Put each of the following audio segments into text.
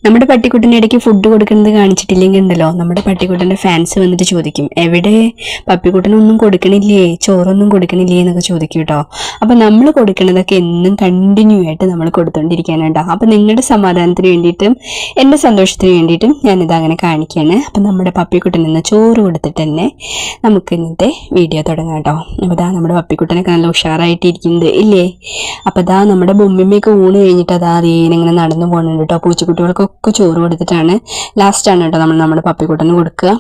നമ്മുടെ പട്ടിക്കുട്ടൻ്റെ ഇടയ്ക്ക് ഫുഡ് കൊടുക്കുന്നത് കാണിച്ചിട്ടില്ലെങ്കിൽ ഉണ്ടല്ലോ നമ്മുടെ പട്ടിക്കുട്ടൻ്റെ ഫാൻസ് വന്നിട്ട് ചോദിക്കും, എവിടെ പപ്പിക്കുട്ടനൊന്നും കൊടുക്കണില്ലേ, ചോറൊന്നും കൊടുക്കണില്ലേ എന്നൊക്കെ ചോദിക്കും കേട്ടോ. അപ്പം നമ്മൾ കൊടുക്കണതൊക്കെ എന്നും കണ്ടിന്യൂ ആയിട്ട് നമ്മൾ കൊടുത്തുകൊണ്ടിരിക്കാനുണ്ടോ. അപ്പം നിങ്ങളുടെ സമാധാനത്തിന് വേണ്ടിയിട്ടും എൻ്റെ സന്തോഷത്തിന് വേണ്ടിയിട്ടും ഞാനിത് അങ്ങനെ കാണിക്കുകയാണ്. അപ്പം നമ്മുടെ പപ്പിക്കുട്ടൻ നിന്ന് ചോറ് കൊടുത്തിട്ട് തന്നെ നമുക്ക് ഇന്നത്തെ വീഡിയോ തുടങ്ങാം കേട്ടോ. അപ്പോൾ ഇതാ നമ്മുടെ പപ്പിക്കുട്ടനൊക്കെ നല്ല ഉഷാറായിട്ടിരിക്കുന്നത് ഇല്ലേ. അപ്പോൾ ഇതാ നമ്മുടെ ബൊമ്മിമ്മയൊക്കെ ഊണ് കഴിഞ്ഞിട്ട് അതാ ഇങ്ങനെ നടന്നു പോകുന്നുണ്ട് കേട്ടോ. പൂച്ചക്കുട്ടികൾക്കൊക്കെ ചോറ് കൊടുത്തിട്ടാണ് ലാസ്റ്റാണ് കേട്ടോ നമ്മുടെ പപ്പിക്കുട്ടന് കൊടുക്കുക.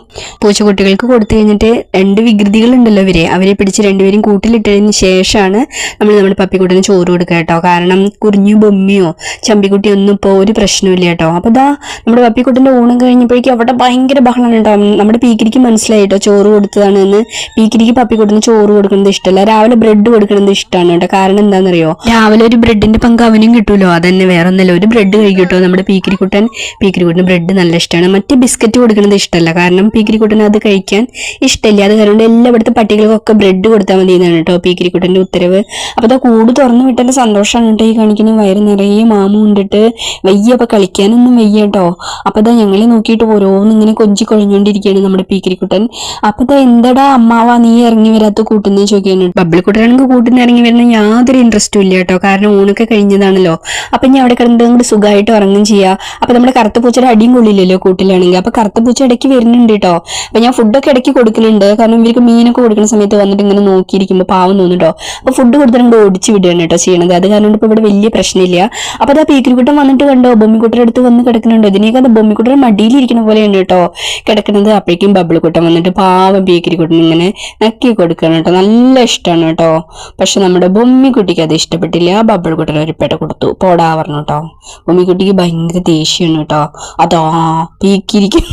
പൂച്ചക്കുട്ടികൾക്ക് കൊടുത്തു കഴിഞ്ഞിട്ട് 2 വികൃതികളുണ്ടല്ലോ അവരെ പിടിച്ച് 2 പേരും കൂട്ടിലിട്ടതിന് ശേഷമാണ് നമ്മുടെ പപ്പിക്കുട്ടന് ചോറ് കൊടുക്കുക കേട്ടോ. കാരണം കുറിഞ്ഞു ബൊമ്മിയോ ചമ്പിക്കുട്ടിയോ ഒന്നും ഇപ്പോൾ ഒരു പ്രശ്നമില്ല കേട്ടോ. അപ്പോൾ ഇതാ നമ്മുടെ പപ്പിക്കുട്ടൻ്റെ ഊണം കഴിഞ്ഞപ്പോഴേക്കും അവിടെ ഭയങ്കര ബഹളമാണ് കേട്ടോ. നമ്മുടെ പീക്കിരിക്ക് മനസ്സിലായി കേട്ടോ ചോറ് കൊടുത്തതാണ് എന്ന്. പീക്കിരിക്ക് പപ്പിക്കുട്ടന് ചോറ് കൊടുക്കുന്നത് ഇഷ്ടമല്ല, രാവിലെ ബ്രെഡ് കൊടുക്കുന്നത് ഇഷ്ടമാണ് കേട്ടോ. കാരണം എന്താണെന്നറിയോ, രാവിലെ ഒരു ബ്രെഡിന്റെ പങ്ക് അവനും കിട്ടുമല്ലോ, അതന്നെ വേറെ ഒന്നല്ല, ഒരു ബ്രെഡ് കഴിക്കട്ടോ നമ്മുടെ പീക്കിരിക്കുട്ടന് ബ്രെഡ് നല്ല ഇഷ്ടമാണ്. മറ്റേ ബിസ്ക്കറ്റ് കൊടുക്കുന്നത് ഇഷ്ടമല്ല, കാരണം പീക്കിരിക്കുട്ടന് അത് കഴിക്കാൻ ഇഷ്ടമില്ല. അത് കാരണം എല്ലായിടത്തും പട്ടികൾക്കൊക്കെ ബ്രെഡ് കൊടുത്താൽ മതി എന്നാണ് കേട്ടോ പീക്കിരിക്കുട്ടൻ്റെ ഉത്തരവ്. അപ്പോൾ അത് കൂട് തുറന്നു വിട്ടതിൻ്റെ സന്തോഷമാണ് കേട്ടോ ഈ കാണിക്കുന്നത്. വയറ് നിറയെ മാമു കൊണ്ടിട്ട് വയ്യ, അപ്പോൾ കളിക്കാനൊന്നും വയ്യ കേട്ടോ. അപ്പോൾ അതാ ഞങ്ങളെ നോക്കിയിട്ട് ഓരോന്ന് ഇങ്ങനെ കൊഞ്ചി കൊഴിഞ്ഞുകൊണ്ടിരിക്കുകയാണ് നമ്മുടെ പീക്കിരിക്കുട്ടൻ. അപ്പോൾ അതാ എന്താടാ അമ്മാവാ നീ ഇറങ്ങി വരാത്ത കൂട്ടുന്ന ചോദിക്കാണ്. ബബിൾക്കുട്ടനാണെങ്കിൽ കൂട്ടിന് ഇറങ്ങി വരുന്ന യാതൊരു ഇൻട്രസ്റ്റും ഇല്ല കേട്ടോ. കാരണം ഊണൊക്കെ കഴിഞ്ഞതാണല്ലോ. അപ്പം ഞാൻ അവിടെ കിടന്നിട്ട് അങ്ങോട്ട് സുഖമായിട്ട് ഉറങ്ങും ചെയ്യാം. അപ്പം നമ്മുടെ കറുത്ത പൂച്ചയുടെ അടിയും കൊള്ളില്ലല്ലോ കൂട്ടിലാണെങ്കിൽ. അപ്പം കറുത്ത പൂച്ച ഇടയ്ക്ക് വരുന്നുണ്ട് കേട്ടോ. അപ്പം ഞാൻ ഫുഡൊക്കെ ഇടയ്ക്ക് കൊടുക്കലുണ്ട്, കാരണം ഇവർക്ക് മീനൊക്കെ കൊടുക്കുന്ന സമയത്ത് വന്നിട്ട് ഇങ്ങനെ നോക്കിയിരിക്കുമ്പോൾ പാവം തോന്നുട്ടോ. അപ്പോൾ ഫുഡ് കൊടുത്തിട്ട് ഓടിച്ച് വിടുകയാണ് കേട്ടോ ചെയ്യണത്. അത് കാരണം ഇപ്പോൾ ഇവിടെ വലിയ പ്രശ്നമില്ല. അപ്പോൾ അതാ പീക്കിരിക്കുട്ടൻ വന്നിട്ട് കണ്ടോ ബൊമ്മിക്കുട്ടൻ്റെ അടുത്ത് വന്ന് കിടക്കുന്നുണ്ടോ. ഇതിനേക്ക് അത് ബൊമ്മിക്കുട്ടൻ മടിയിലിരിക്കുന്ന പോലെയാണ് കേട്ടോ കിടക്കുന്നത്. അപ്പോഴേക്കും ബബിൾക്കുട്ടൻ വന്നിട്ട് പാവം പീക്കിരിക്കുട്ടൻ ഇങ്ങനെ നക്കി കൊടുക്കണം കേട്ടോ. നല്ല ഇഷ്ടമാണ് കേട്ടോ. പക്ഷെ നമ്മുടെ ബൊമ്മിക്കുട്ടിക്ക് അത് ഇഷ്ടപ്പെട്ടില്ല. ബബിൾക്കുട്ടൻ ഒരു പെട കൊടുത്തു, പോടാ പറഞ്ഞു കേട്ടോ. ബൊമ്മിക്കുട്ടിക്ക് ഭയങ്കര ദേഷ്യമാണ് കേട്ടോ. അതാ പീക്കിരിക്കും.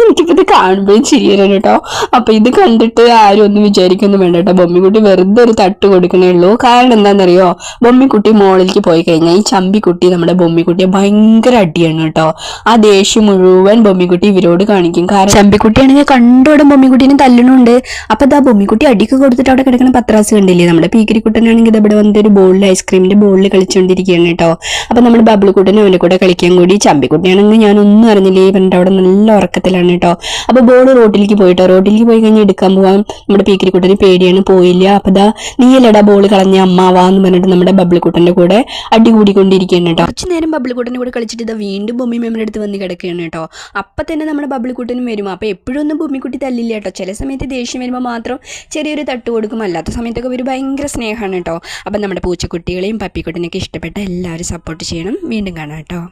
എനിക്കിപ്പോൾ ഇത് കാണുമ്പോഴും ചിരിയാണ് കേട്ടോ. അപ്പൊ ഇത് കണ്ടിട്ട് ആരും ഒന്നും വിചാരിക്കൊന്നും വേണ്ട കേട്ടോ. ബൊമ്മിക്കുട്ടി വെറുതെ ഒരു തട്ട് കൊടുക്കണേ ഉള്ളൂ. കാരണം എന്താണെന്നറിയോ, ബൊമ്മിക്കുട്ടി മോളിലേക്ക് പോയി കഴിഞ്ഞാൽ ഈ ചമ്പിക്കുട്ടി നമ്മുടെ ബൊമ്മിക്കുട്ടിയെ ഭയങ്കര അടിയാണ് കേട്ടോ. ആ ദേഷ്യം മുഴുവൻ ബൊമ്മിക്കുട്ടി ഇവരോട് കാണിക്കും. കാരണം ചമ്പിക്കുട്ടിയാണെങ്കിൽ കണ്ടോടെ ബൊമ്മിക്കുട്ടീനെ തല്ലണുണ്ട്. അപ്പൊ ഇതാ ബൊമ്മിക്കുട്ടി അടിക്ക് കൊടുത്തിട്ട് അവിടെ കിടക്കുന്ന പത്രാസ് കണ്ടില്ലേ. നമ്മുടെ പീക്കിരിക്കുട്ടനാണെങ്കിൽ ഇത് ഇവിടെ വന്നിട്ട് ഒരു ബോളിൽ ഐസ്ക്രീമിന്റെ ബോളിൽ കളിച്ചുകൊണ്ടിരിക്കുകയാണ് കേട്ടോ. അപ്പൊ നമ്മുടെ ബബിൾക്കുട്ടനും അവന്റെ കൂടെ കളിക്കാൻ കൂടി. ചമ്പിക്കുട്ടിയാണെങ്കിൽ ഞാനൊന്നും അറിഞ്ഞില്ലേ, ഇവന്റെ അവിടെ നല്ല ഉറക്കത്തിലാണ് കേട്ടോ. അപ്പൊ ബോൾ റോട്ടിലേക്ക് പോയിട്ടോ. റോട്ടിലേക്ക് പോയി കഴിഞ്ഞാൽ എടുക്കാൻ പോവാൻ നമ്മുടെ പീക്കിരിക്കുട്ടന് പേടിയാണ്, പോയില്ല. അപ്പൊ ദാ നീയല്ലടാ ബോൾ കളഞ്ഞ അമ്മാവാന്ന് പറഞ്ഞിട്ട് നമ്മുടെ ബബിൾക്കുട്ടന്റെ കൂടെ അടി കൂടിക്കൊണ്ടിരിക്കുകയാണ് കേട്ടോ. കുറച്ചു നേരം ബബിൾക്കുട്ടന്റെ കൂടെ കളിച്ചിട്ട് ഇതാ വീണ്ടും ബൊമ്മി മേമ്മയുടെ അടുത്ത് വന്ന് കിടക്കുകയാണ് കേട്ടോ. അപ്പൊ തന്നെ നമ്മുടെ ബബിൾക്കുട്ടനും വരും. അപ്പൊ എപ്പോഴും ഒന്നും ബൊമ്മിക്കുട്ടി തല്ലില്ല കേട്ടോ. ചില സമയത്ത് ദേഷ്യം വരുമ്പോൾ മാത്രം ചെറിയൊരു തട്ട് കൊടുക്കും, അല്ലാത്ത സമയത്തൊക്കെ ഒരു ഭയങ്കര സ്നേഹമാണ് കേട്ടോ. അപ്പം നമ്മുടെ പൂച്ചക്കുട്ടികളെയും പപ്പിക്കുട്ടനെയൊക്കെ ഇഷ്ടപ്പെട്ട എല്ലാവരും സപ്പോർട്ട് ചെയ്യണം. വീണ്ടും കാണാം കേട്ടോ.